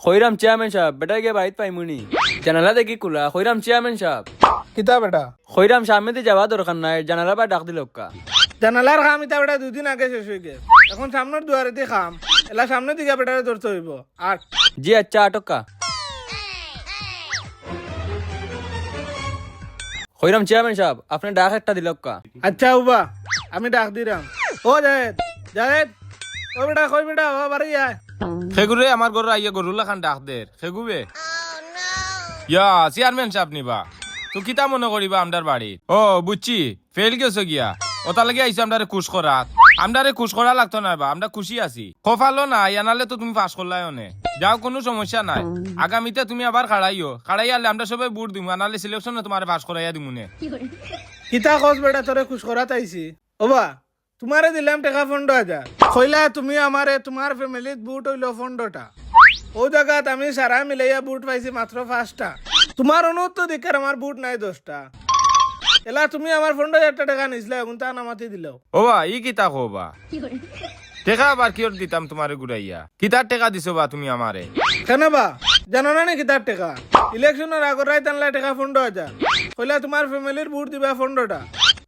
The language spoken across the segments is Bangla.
খৈরাম চেয়ারম্যান সাহেব বেটা গে বাইত পাইমুনি জানালা দেখি কুলা খৈরাম চেয়ারম্যান সাহেব কিতা বেটা খৈরাম সামনে যাওয়া দরকার নাই জানালা বা ডাক দিল কা জানালার খাম ইতা বেটা 2 দিন আগে শেষ হয়ে গেছে এখন সামনের দুয়ারে দিয়ে খাম এলা সামনে দিকে বেটারে ধরতে হইব আট জি আচ্ছা আটকা খৈরাম চেয়ারম্যান সাহেব আপনি ডাক একটা দিল কা আচ্ছা উবা আমি ডাক দিলাম ও জায়েদ জায়েদ ও বেটা কই বেটা ও বাড়ি আয় সেগুরে আমার ঘর আইয়া গরুলা খান ডাক দের সেগুবে ইয়া চেয়ারম্যান সাহেব নিবা তো কিতা মনে করিবা আমদার বাড়ি ও বুঝছি ফেল গেছো গিয়া ওটা লাগে আইসো আমদারে খুশ করা আমদারে খুশ করা লাগতো না বা আমরা খুশি আছি খোফালো না ইয়ানালে তো তুমি পাস করলাই অনে যাও কোনো সমস্যা নাই আগামীতে তুমি আবার খাড়াই আলে আমরা সবাই বুট দিমু আনালে সিলেকশনে তোমার পাস করাইয়া দিমুনে কিতা খোঁজ বেটা তোরে খুশ করাত আইছি ওবা তোমারে দিলাম টাকা 15,000 কইলা তুমি আমারে তোমার ফ্যামিলিত বুট হইলো 15টা ও জায়গাত আমি সারা মিলাইয়া বুট পাইছি মাত্র 5টা তোমার অনুরোধ দিকে আমার বুট নাই 10টা এলা তুমি আমার 15,000 টাকা নিছলা এখন তা নামাতি দিলাও ও বা ই কিতা খোবা টেকা আবার কিয়র দিতাম তোমারে গুড়াইয়া কিতার টেকা দিছো বা তুমি আমারে কেন বা জানো না নাকি তার টাকা ইলেকশনের আগর রায় টানলা টাকা 15,000 কইলা তোমার ফ্যামিলির বুট দিবা 15টা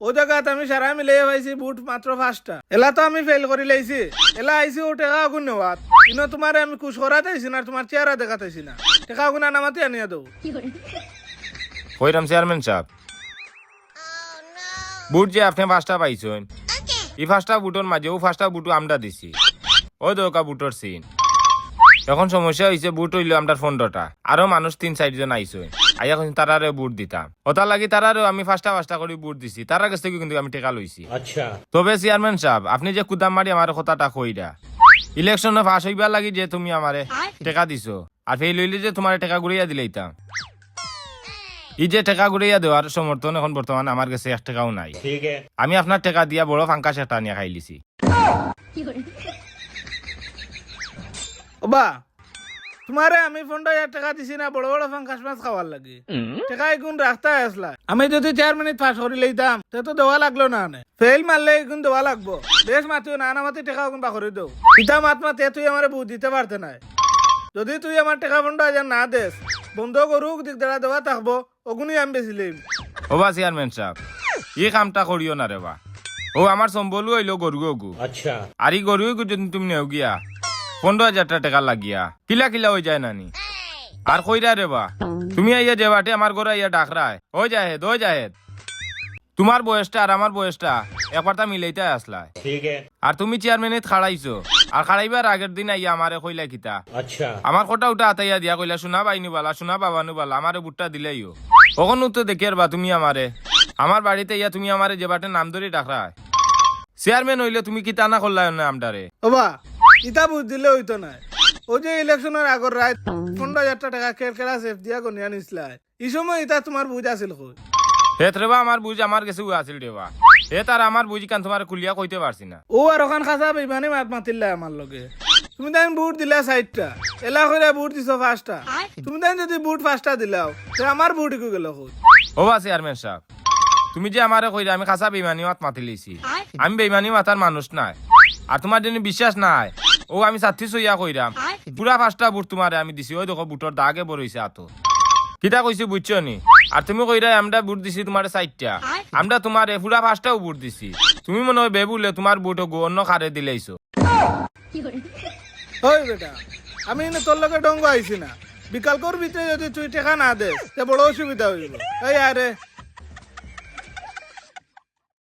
ও জায়গাত আমি সারা মিলাইয়া পাইছি বুট মাত্র 5টা এলা তো আমি ফেল করি লাইছি এলা আইছি ও টাকা আগুন নেওয়াত ইনো তোমারে আমি খুশ করাতে আইছি না তোমার চেহারা দেখাতেছি না টাকা আগুন নামাতে আনিয়া দাও কইরাম চেয়ারম্যান সাহেব বুট যে আপনি 5টা পাইছেন এই 5টা বুটর মাঝে ও 5টা বুট আমরা দিছি ওই দোকা বুটর সিন এখন সমস্যা হয়েছে বুট হইলো আমরা 15টা আরো মানুষ 3-4 জন আইছে আইয়া এখন তারারে বুট দিতাম ওটা লাগি তারারও আমি 5টা করে বুট দিছি তারা কাছ থেকে কিন্তু আমি টেকা লইছি আচ্ছা তবে চেয়ারম্যান সাহেব আপনি যে কুদাম মারি আমার কথাটা কইরা ইলেকশনে পাস হইবার লাগি যে তুমি আমারে টেকা দিছো আর ফেল হইলে যে তোমার টেকা ঘুরাইয়া দিলেইতাম এই যে টাকা ঘুরাইয়া দেওয়ার সমর্থন এখন বর্তমানে আমার কাছে 1 টাকাও নাই আমি আপনার টাকা দিয়া বড় ফাঙ্কা সেটা নিয়ে খাইলিছি ওবা তোমারে আমি 15,000 টাকা দিছি না বড় বড় ফাঙ্কাস মাছ খাওয়ার লাগে টাকা এগুন রাখতে আসলা আমি যদি 4 মিনিট পাস করি লইতাম তে তো দেওয়া লাগলো না নে ফেল মারলে এগুন দেওয়া লাগবো বেশ মাতিও না নামাতি টাকা এগুন বাকরি দেও ইতা মাত মাতে তুই আমারে বুঝ দিতে পারতে নাই যদি তুই আমার টাকা 15,000 না দেস বন্ধ করুক দিক দাঁড়া দেওয়া থাকবো ওগুনি আমি বেশি লইম ও বা চেয়ারম্যান সাহেব এই কামটা করিও না রে বা ও আমার সম্বলু হইলো গরু গু আচ্ছা আর এই গরু যদি তুমি নেও গিয়া 15,000 টাকা লাগিয়া কিলা কিলা হয়ে যায় নানি আর কইরা রে বা তুমি আইয়া যে বাটে আমার ঘরে আইয়া ডাকরায় ও জাহেদ তোমার বয়সটা আর আমার বয়সটা একবারটা মিলাইতে আসলা আর তুমি চেয়ারম্যানে খাড়াইছো আর খাড়াইবার আগের দিন আইয়া আমারে কইলা কিতা আচ্ছা আমার কোটা উঠা আতাইয়া দিয়া কইলা শোনা বাইনু বালা শোনা বাবানু বালা আমারে বুটটা দিলেইও কখনো তো দেখি আর বা তুমি আমারে আমার বাড়িতে ইয়া তুমি আমারে যে বাটে নাম ধরে ডাকরায় চেয়ারম্যান হইলে তুমি কিতা না করলা না আমদারে ওবা ইতা বুঝ দিলে হইতো না ও যে ইলেকশনের আগর রায় 15,000 টাকা কেরকেরা সেফ দিয়া গনিয়া নিছলা এই সময় ইতা তোমার বুঝ আছিল কই হেতরেবা আমার বুঝ আমার কাছে আছিল দেবা হে তার আমার বুঝি কান তোমার কুলিয়া কইতে পারছি না ও আর ওখান খাসা বেমানি মাত মাতিল্লা আমার লগে তুমি তাই বুট দিলা 60টা এলা কইরা বুট দিছো 5টা তুমি তাই যদি বুট 5টা দিলাও তে আমার বুট কই গেল কই ও বা চেয়ারম্যান সাহেব তুমি যে আমারে কইরা আমি খাসা বেমানি মাত মাতি লইছি আমি বেমানি মাতার মানুষ নাই আর তোমার জন্য বিশ্বাস নাই ও আমি সাথী সইয়া কইরাম পুরা 5টা বুট তোমারে আমি দিছি ওই দেখো বুটর দাগে বড়ইছে আতো কিতা কইছি বুঝছো নি আর তুমি কইরা আমরা বুট দিছি তোমারে 60টা আমরা তোমারে পুরা 5টাও বুট দিছি তুমি মনে হয় বেবুলে তোমার বুট গো অন্য খারে দিলেইছো ওই বেটা আমি এনে তোর লগে ডঙ্গ আইছি না বিকাল কর ভিতরে যদি তুই টাকা না দে তে বড় অসুবিধা হইব এই আরে